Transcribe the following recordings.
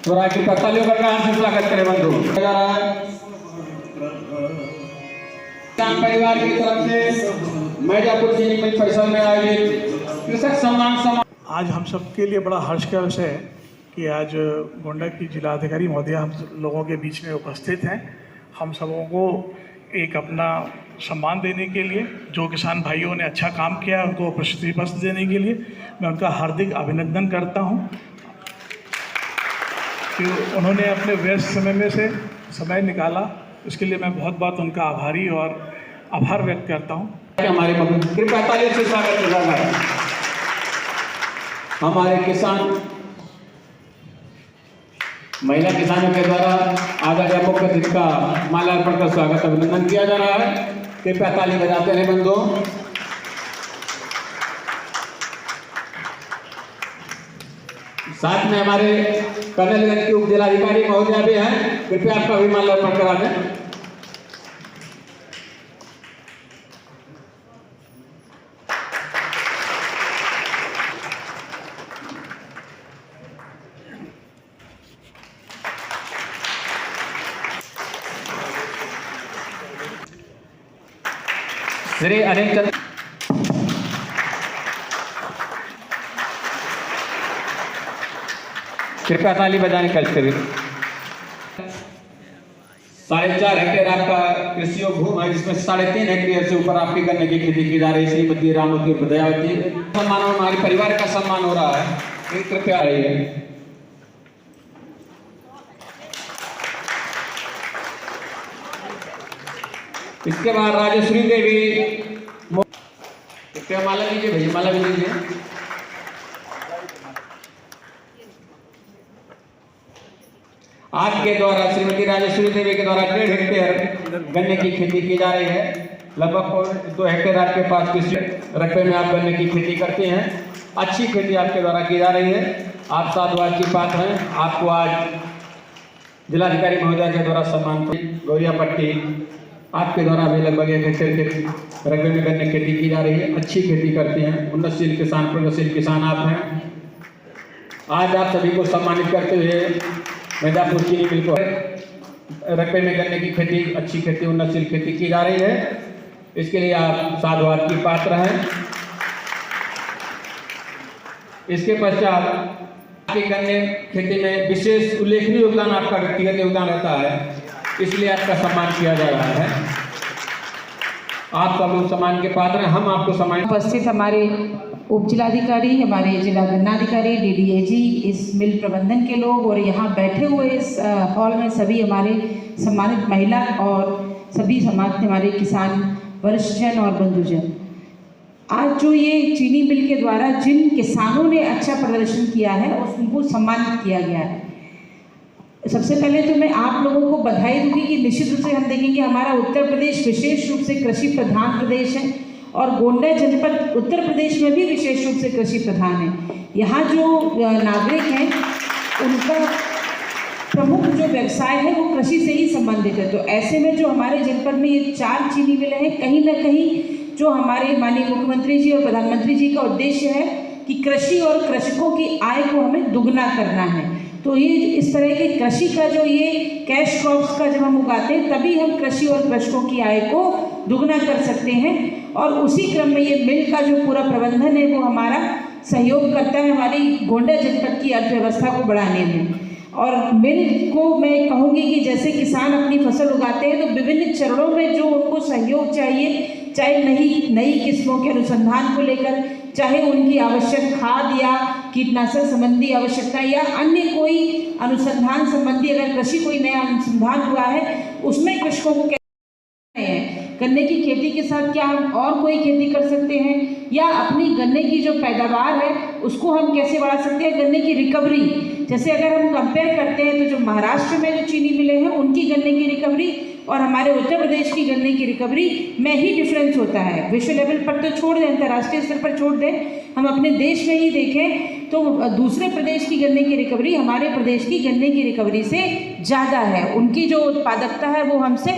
और आगे तालियों का से स्वागत करें बंधु। जा रहा है किसान परिवार की तरफ से मैजापुर चीनी मिल परिसर में आयोजित कृषक सम्मान समारोह। आज हम सबके लिए बड़ा हर्ष का विषय है कि आज गोंडा की जिलाधिकारी महोदय हम लोगों के बीच में उपस्थित हैं। हम सबों को एक अपना सम्मान देने के लिए, जो किसान भाइयों ने अच्छा काम किया उनको प्रशस्ति पत्र देने के लिए मैं उनका हार्दिक अभिनंदन करता हूं कि उन्होंने अपने व्यस्त समय में से समय निकाला। इसके लिए मैं बहुत बहुत उनका आभारी और आभार व्यक्त करता हूं। हमारे कृपया तालियों से स्वागत किया जाए। हमारे किसान महिला किसानों के द्वारा आदरणीय मुख्य अतिथि का माल्यार्पण कर स्वागत अभिनंदन किया जा रहा है। कृपया ताली बजाते रहे बंधुओं। साथ में हमारे कर्नलगंज के उप जिलाधिकारी महोदय भी हैं, कृपया आपका भी माल्यार्पण करा दें। श्री अनिल चंद्र कृपया ताली बजाने का करिए। 4.5 हेक्टेयर आपका कृषि भूमि है, जिसमें 3.5 हेक्टेयर से ऊपर आपकी गन्ने की खेती की जा रही है। श्रीमती रामवती प्रजावती सम्मान हमारे परिवार का सम्मान हो रहा है, कृपया आइए। इसके बाद राजश्री देवी, माला लीजिए भैया, माला भी लीजिए। आपके द्वारा श्रीमती राजश्री देवी के द्वारा 1.5 हेक्टेयर गन्ने की खेती की जा रही है। लगभग 2 हेक्टेयर आपके पास कृषि रकबे में आप गन्ने की खेती करते हैं। अच्छी खेती आपके द्वारा की जा रही है। आप साधुवाद की पात्र हैं। आपको आज जिलाधिकारी महोदय के द्वारा सम्मान गौरिया पट्टी आपके द्वारा भी लगभग 1 हेक्टेयर के रकबे में गन्ने की खेती की जा रही है। अच्छी खेती करते हैं। उन्नतशील किसान, प्रगतिशील किसान आप हैं। आज आप सभी को सम्मानित करते हुए मैजापुर चीनी मिल को रकबे में गन्ने की खेती, अच्छी खेती, उन्नतशील खेती की जा रही है। इसके लिए आप साधुवाद की पात्र हैं। इसके पश्चात आपकी गन्ने खेती में विशेष उल्लेखनीय योगदान आपका व्यक्तिगत योगदान रहता है, इसलिए आपका सम्मान किया जा रहा है। आप सब लोग सम्मान के पात्र हैं। हम आपको सम्मान। उपस्थित हमारे उप जिलाधिकारी, हमारे जिला गन्नाधिकारी, डीडीएजी, इस मिल प्रबंधन के लोग और यहाँ बैठे हुए इस हॉल में सभी हमारे सम्मानित महिला और सभी समाज के हमारे किसान वरिष्ठजन और बंधुजन, आज जो ये चीनी मिल के द्वारा जिन किसानों ने अच्छा प्रदर्शन किया है उनको सम्मानित किया गया है। सबसे पहले तो मैं आप लोगों को बधाई दूंगी कि निश्चित रूप से हम देखेंगे हमारा उत्तर प्रदेश विशेष रूप से कृषि प्रधान प्रदेश है और गोंडा जनपद उत्तर प्रदेश में भी विशेष रूप से कृषि प्रधान है। यहाँ जो नागरिक हैं उनका प्रमुख जो व्यवसाय है वो कृषि से ही संबंधित है। तो ऐसे में जो हमारे जनपद में ये 4 चीनी मिलें हैं, कहीं ना कहीं जो हमारे माननीय मुख्यमंत्री जी और प्रधानमंत्री जी का उद्देश्य है कि कृषि और कृषकों की आय को हमें दुगना करना है। तो ये इस तरह के कृषि का जो ये कैश क्रॉप्स का जब हम उगाते हैं तभी हम कृषि और कृषकों की आय को दुगना कर सकते हैं। और उसी क्रम में ये मिल का जो पूरा प्रबंधन है वो हमारा सहयोग करता है हमारी गोंडा जनपद की अर्थव्यवस्था को बढ़ाने में। और मिल को मैं कहूँगी कि जैसे किसान अपनी फसल उगाते हैं तो विभिन्न चरणों में जो उनको सहयोग चाहिए, चाहे नई किस्मों के अनुसंधान को लेकर, चाहे उनकी आवश्यक खाद या कीटनाशक संबंधी आवश्यकता या अन्य कोई अनुसंधान संबंधी अगर कृषि कोई नया अनुसंधान हुआ है उसमें कृषकों को गन्ने की खेती के साथ क्या हम और कोई खेती कर सकते हैं या अपनी गन्ने की जो पैदावार है उसको हम कैसे बढ़ा सकते हैं। गन्ने की रिकवरी, जैसे अगर हम कंपेयर करते हैं तो जो महाराष्ट्र में जो चीनी मिले हैं उनकी गन्ने की रिकवरी और हमारे उत्तर प्रदेश की गन्ने की रिकवरी में ही डिफरेंस होता है। विश्व लेवल पर तो छोड़ दें, अंतर्राष्ट्रीय स्तर पर छोड़ दें, हम अपने देश में ही देखें तो दूसरे प्रदेश की गन्ने की रिकवरी हमारे प्रदेश की गन्ने की रिकवरी से ज़्यादा है। उनकी जो उत्पादकता है वो हमसे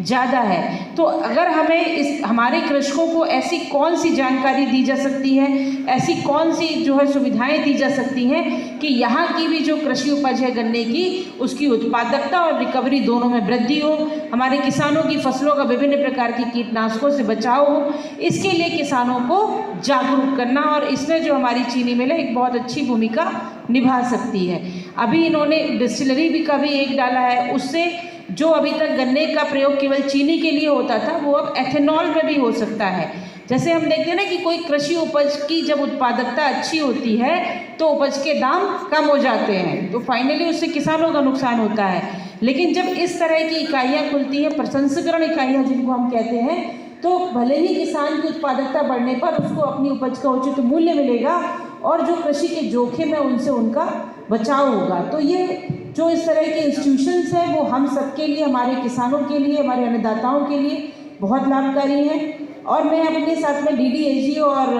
ज़्यादा है। तो अगर हमें इस हमारे कृषकों को ऐसी कौन सी जानकारी दी जा सकती है, ऐसी कौन सी जो है सुविधाएं दी जा सकती हैं कि यहाँ की भी जो कृषि उपज है गन्ने की, उसकी उत्पादकता और रिकवरी दोनों में वृद्धि हो, हमारे किसानों की फसलों का विभिन्न प्रकार की कीटनाशकों से बचाव हो, इसके लिए किसानों को जागरूक करना, और इसमें जो हमारी चीनी मिल है एक बहुत अच्छी भूमिका निभा सकती है। अभी इन्होंने डिस्टिलरी भी का भी एक डाला है, उससे जो अभी तक गन्ने का प्रयोग केवल चीनी के लिए होता था वो अब एथेनॉल में भी हो सकता है। जैसे हम देखते हैं ना कि कोई कृषि उपज की जब उत्पादकता अच्छी होती है तो उपज के दाम कम हो जाते हैं, तो फाइनली उससे किसानों का नुकसान होता है। लेकिन जब इस तरह की इकाइयाँ खुलती हैं, प्रसंस्करण इकाइयाँ जिनको हम कहते हैं, तो भले ही किसान की उत्पादकता बढ़ने पर उसको अपनी उपज का उचित मूल्य मिलेगा और जो कृषि के जोखिम है उनसे उनका बचाव होगा। तो ये जो इस तरह के इंस्टीट्यूशंस हैं वो हम सबके लिए, हमारे किसानों के लिए, हमारे अन्नदाताओं के लिए बहुत लाभकारी हैं। और मैं अपने साथ में DDAG और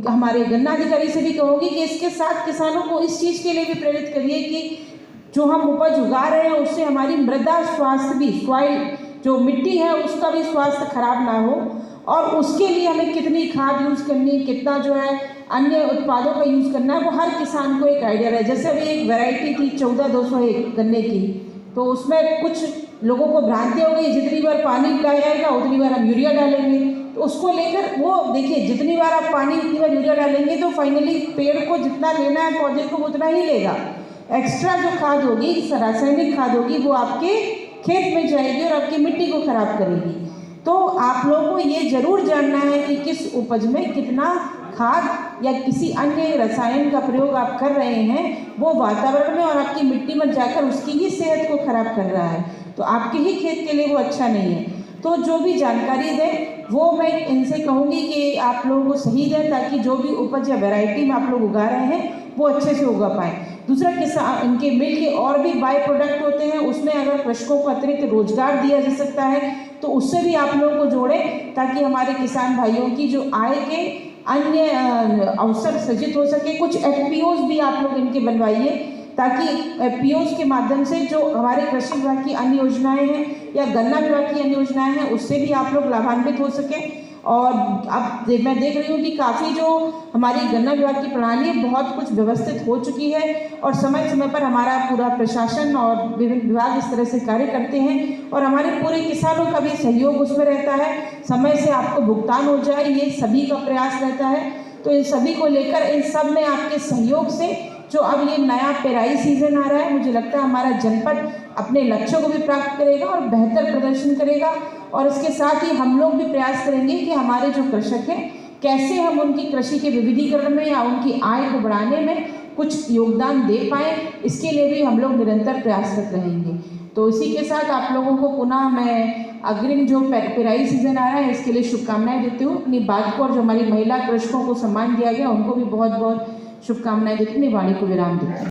हमारे गन्ना अधिकारी से भी कहूँगी कि इसके साथ किसानों को इस चीज़ के लिए भी प्रेरित करिए कि जो हम उपज उगा रहे हैं उससे हमारी मृदा स्वास्थ्य भी, सॉइल जो मिट्टी है उसका भी स्वास्थ्य खराब ना हो, और उसके लिए हमें कितनी खाद यूज़ करनी, कितना जो है अन्य उत्पादों का यूज़ करना है, वो हर किसान को एक आइडिया रहे। जैसे अभी एक वैरायटी थी 14201 गन्ने की, तो उसमें कुछ लोगों को भ्रांति हो गई, जितनी बार पानी डालेगा उतनी बार हम यूरिया डालेंगे। तो उसको लेकर वो देखिए, जितनी बार आप पानी उतनी बार यूरिया डालेंगे तो फाइनली पेड़ को जितना लेना है पौधे को उतना ही लेगा। एक्स्ट्रा जो खाद होगी, रासायनिक खाद होगी, वो आपके खेत में जाएगी और आपकी मिट्टी को खराब करेगी। तो आप लोगों को ये जरूर जानना है कि किस उपज में कितना खाद या किसी अन्य रसायन का प्रयोग आप कर रहे हैं, वो वातावरण में और आपकी मिट्टी में जाकर उसकी ही सेहत को खराब कर रहा है, तो आपके ही खेत के लिए वो अच्छा नहीं है। तो जो भी जानकारी दें वो मैं इनसे कहूँगी कि आप लोगों को सही दें, ताकि जो भी उपज या वैरायटी में आप लोग उगा रहे हैं वो अच्छे से उगा पाएँ। दूसरा, किसान इनके मिल के और भी बाय प्रोडक्ट होते हैं, उसमें अगर कृषकों को अतिरिक्त रोजगार दिया जा सकता है तो उससे भी आप लोगों को जोड़ें, ताकि हमारे किसान भाइयों की जो आय के अन्य अवसर सृजित हो सके। कुछ FPOs भी आप लोग इनके बनवाइए, ताकि FPOs के माध्यम से जो हमारे कृषि विभाग की अन्य योजनाएं हैं या गन्ना विभाग की अन्य योजनाएं हैं उससे भी आप लोग लाभान्वित हो सकें। और अब मैं देख रही हूँ कि काफ़ी जो हमारी गन्ना विभाग की प्रणाली है बहुत कुछ व्यवस्थित हो चुकी है, और समय समय पर हमारा पूरा प्रशासन और विभिन्न विभाग इस तरह से कार्य करते हैं, और हमारे पूरे किसानों का भी सहयोग उसमें रहता है। समय से आपको भुगतान हो जाए, ये सभी का प्रयास रहता है। तो इन सभी को लेकर, इन सब में आपके सहयोग से जो अब ये नया पेराई सीजन आ रहा है, मुझे लगता है हमारा जनपद अपने लक्ष्यों को भी प्राप्त करेगा और बेहतर प्रदर्शन करेगा। और इसके साथ ही हम लोग भी प्रयास करेंगे कि हमारे जो कृषक हैं, कैसे हम उनकी कृषि के विविधीकरण में या उनकी आय को बढ़ाने में कुछ योगदान दे पाएँ, इसके लिए भी हम लोग निरंतर प्रयासरत रहेंगे। तो इसी के साथ आप लोगों को पुनः मैं अग्रिम जो पेराई सीजन आ रहा है इसके लिए शुभकामनाएं देती हूँ। अपनी बात को, और जो हमारी महिला कृषकों को सम्मान दिया गया उनको भी बहुत बहुत शुभकामनाएं देती हूँ। वाणी को विराम देती हूँ।